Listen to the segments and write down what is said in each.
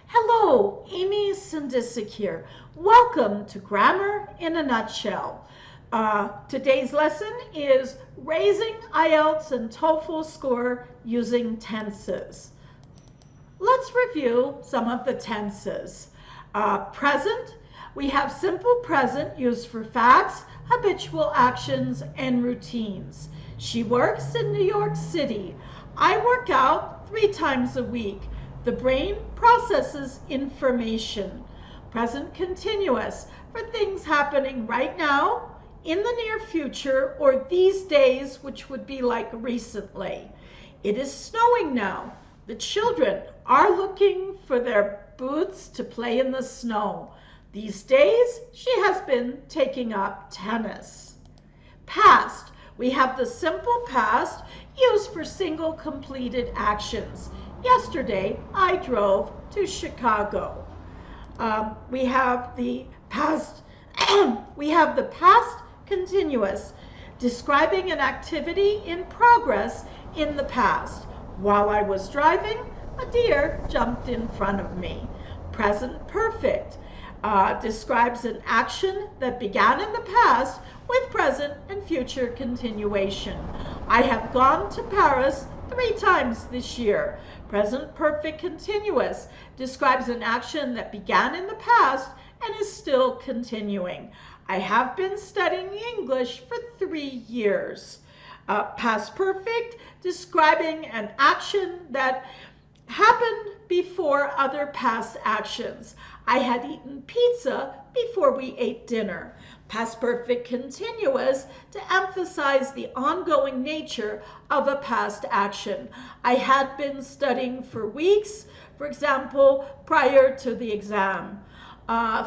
Hello, Amy Sindicic here. Welcome to Grammar in a Nutshell. Today's lesson is raising IELTS and TOEFL score using tenses. Let's review some of the tenses. Present, we have simple present used for facts, habitual actions, and routines. She works in New York City. I work out 3 times a week. The brain processes information. Present continuous for things happening right now, in the near future, or these days, which would be like recently. It is snowing now. The children are looking for their boots to play in the snow. These days, she has been taking up tennis. Past, we have the simple past used for single completed actions. Yesterday, I drove to Chicago. We have the past continuous, describing an activity in progress in the past. While I was driving, a deer jumped in front of me. Present perfect describes an action that began in the past with present and future continuation. I have gone to Paris 3 times this year. Present perfect continuous describes an action that began in the past and is still continuing. I have been studying English for 3 years. Past perfect describing an action that happened before other past actions. I had eaten pizza before we ate dinner. Past perfect continuous to emphasize the ongoing nature of a past action. I had been studying for weeks, for example, prior to the exam.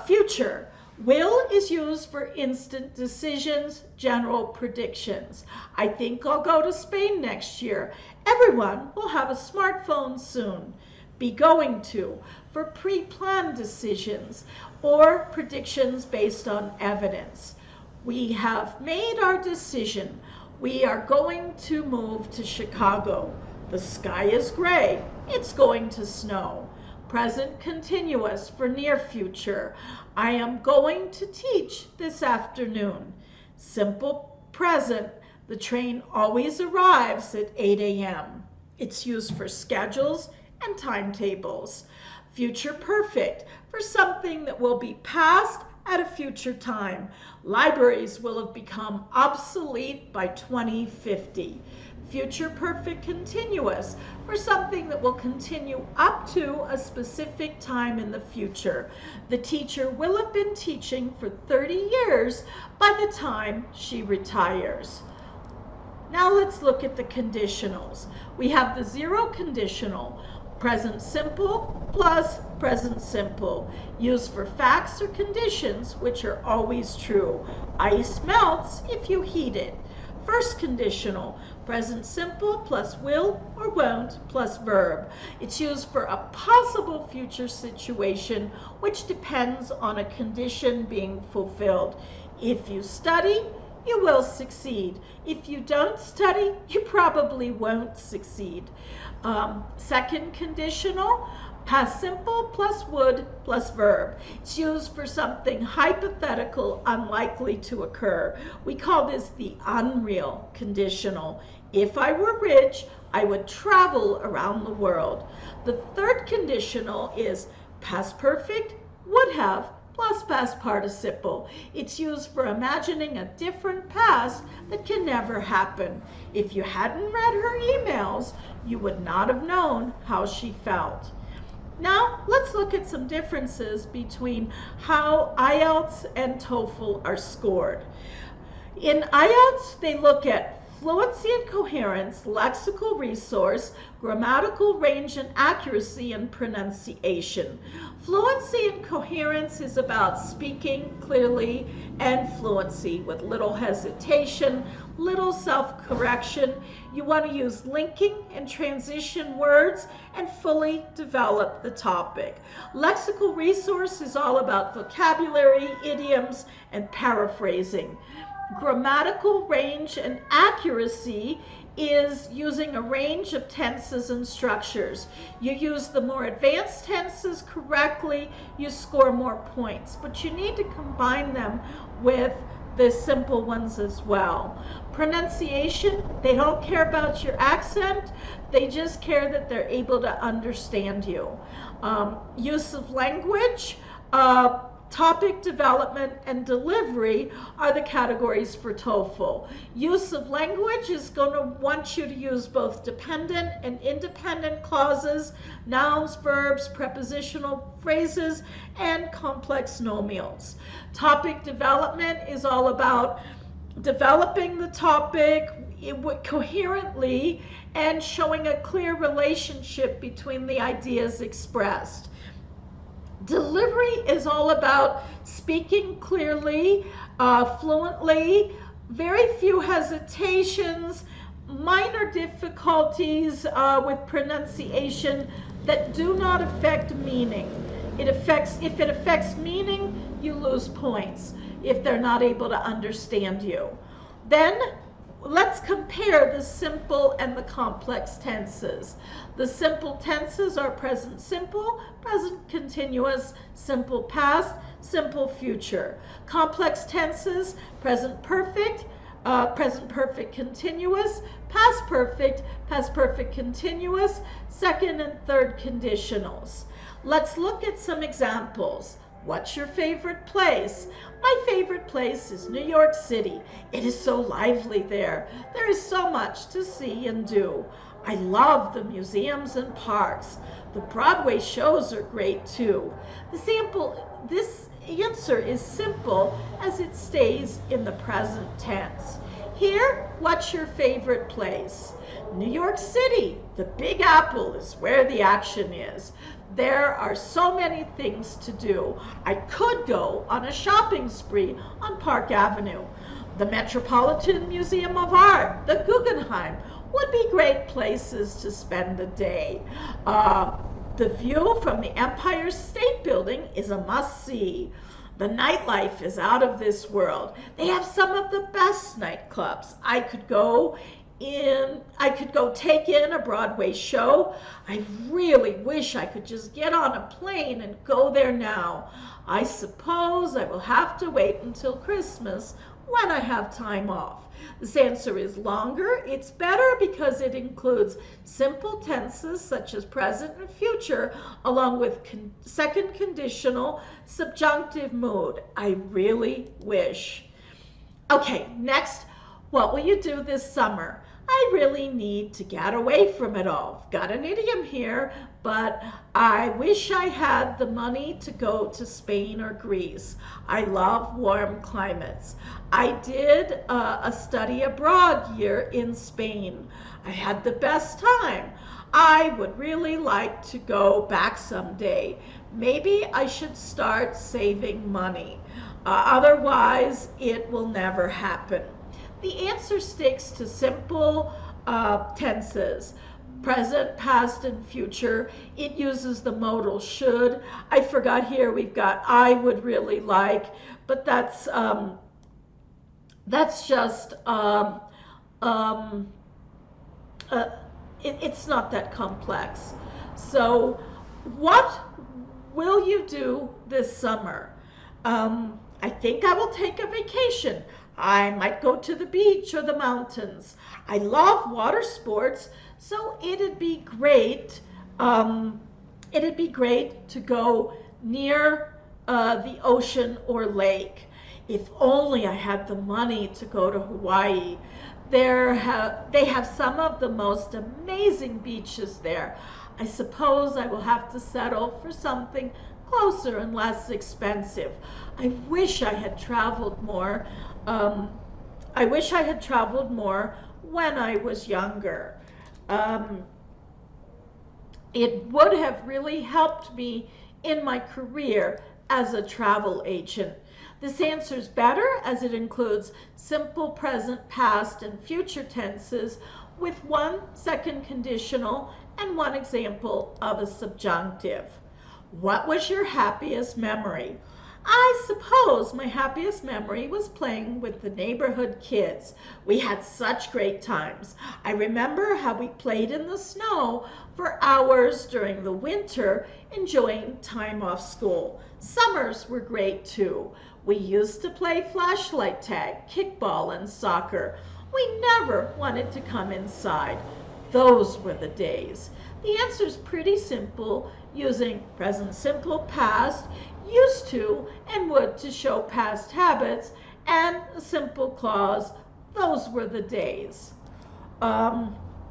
Future. Will is used for instant decisions, general predictions. I think I'll go to Spain next year. Everyone will have a smartphone soon. Be going to for pre-planned decisions or predictions based on evidence. We have made our decision. We are going to move to Chicago. The sky is gray. It's going to snow. Present continuous for near future. I am going to teach this afternoon. Simple present. The train always arrives at 8 a.m. It's used for schedules and timetables. Future perfect for something that will be past at a future time. Libraries will have become obsolete by 2050. Future perfect continuous for something that will continue up to a specific time in the future. The teacher will have been teaching for 30 years by the time she retires. Now let's look at the conditionals. We have the zero conditional, present simple plus present simple, used for facts or conditions which are always true. Ice melts if you heat it. First conditional, present simple plus will or won't plus verb. It's used for a possible future situation which depends on a condition being fulfilled. If you study, you will succeed. If you don't study, you probably won't succeed. Second conditional, past simple plus would plus verb. It's used for something hypothetical, unlikely to occur. We call this the unreal conditional. If I were rich, I would travel around the world. The third conditional is past perfect, would have, plus past participle. It's used for imagining a different past that can never happen. If you hadn't read her emails, you would not have known how she felt. Now, let's look at some differences between how IELTS and TOEFL are scored. In IELTS, they look at fluency and coherence, lexical resource, grammatical range and accuracy, and pronunciation. Fluency and coherence is about speaking clearly and fluency with little hesitation, little self-correction. You want to use linking and transition words and fully develop the topic. Lexical resource is all about vocabulary, idioms, and paraphrasing. Grammatical range and accuracy is using a range of tenses and structures. You use the more advanced tenses correctly, you score more points, but you need to combine them with the simple ones as well. Pronunciation, they don't care about your accent, they just care that they're able to understand you. Use of language, topic development, and delivery are the categories for TOEFL. Use of language is going to want you to use both dependent and independent clauses, nouns, verbs, prepositional phrases, and complex nominals. Topic development is all about developing the topic coherently and showing a clear relationship between the ideas expressed. Delivery is all about speaking clearly, fluently, very few hesitations, minor difficulties with pronunciation that do not affect meaning. If it affects meaning, you lose points if they're not able to understand you. Then let's compare the simple and the complex tenses. The simple tenses are present simple, present continuous, simple past, simple future. Complex tenses, present perfect continuous, past perfect continuous, second and third conditionals. Let's look at some examples. What's your favorite place? My favorite place is New York City. It is so lively there. There is so much to see and do. I love the museums and parks. The Broadway shows are great too. This answer is simple as it stays in the present tense. Here, what's your favorite place? New York City. The Big Apple is where the action is. There are so many things to do. I could go on a shopping spree on Park Avenue. The Metropolitan Museum of Art, the Guggenheim, would be great places to spend the day. The view from the Empire State Building is a must-see. The nightlife is out of this world. They have some of the best nightclubs. I could go take in a Broadway show. I really wish I could just get on a plane and go there now. I suppose I will have to wait until Christmas when I have time off. This answer is longer. It's better because it includes simple tenses such as present and future, along with second conditional, subjunctive mood. I really wish. Okay, next, what will you do this summer? I really need to get away from it all. Got an idiom here, but I wish I had the money to go to Spain or Greece. I love warm climates. I did a study abroad year in Spain. I had the best time. I would really like to go back someday. Maybe I should start saving money. Otherwise, it will never happen. The answer sticks to simple tenses, present, past, and future. It uses the modal should. I forgot here we've got I would really like, but that's just it's not that complex. So what will you do this summer? I think I will take a vacation. I might go to the beach or the mountains. I love water sports, so it'd be great to go near the ocean or lake. If only I had the money to go to Hawaii. They have some of the most amazing beaches there. I suppose I will have to settle for something closer and less expensive. I wish I had traveled more. I wish I had traveled more when I was younger. It would have really helped me in my career as a travel agent. This answer is better as it includes simple, present, past, and future tenses with one second conditional and one example of a subjunctive. What was your happiest memory? I suppose my happiest memory was playing with the neighborhood kids. We had such great times. I remember how we played in the snow for hours during the winter, enjoying time off school. Summers were great too. We used to play flashlight tag, kickball, and soccer. We never wanted to come inside. Those were the days. The answer's pretty simple, using present simple past, used to and would to show past habits, and a simple clause. Those were the days.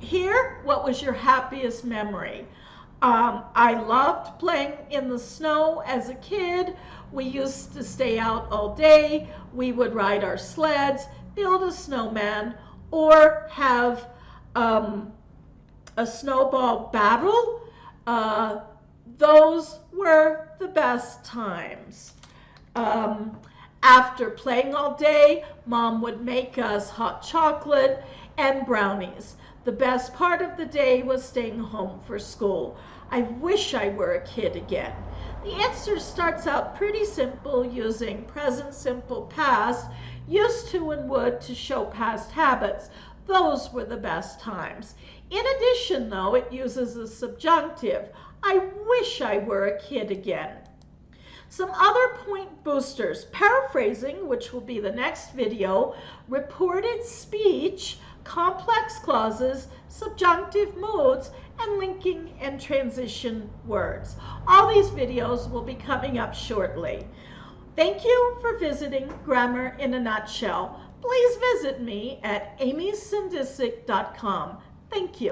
Here, what was your happiest memory? I loved playing in the snow as a kid. We used to stay out all day. We would ride our sleds, build a snowman, or have a snowball battle. Those were the best times. After playing all day, Mom would make us hot chocolate and brownies. The best part of the day was staying home for school. I wish I were a kid again. The answer starts out pretty simple, using present simple past, used to and would to show past habits. Those were the best times. In addition, though, it uses a subjunctive. I wish I were a kid again. Some other point boosters: paraphrasing, which will be the next video, reported speech, complex clauses, subjunctive moods, and linking and transition words. All these videos will be coming up shortly. Thank you for visiting Grammar in a Nutshell. Please visit me at amysindicic.com. Thank you.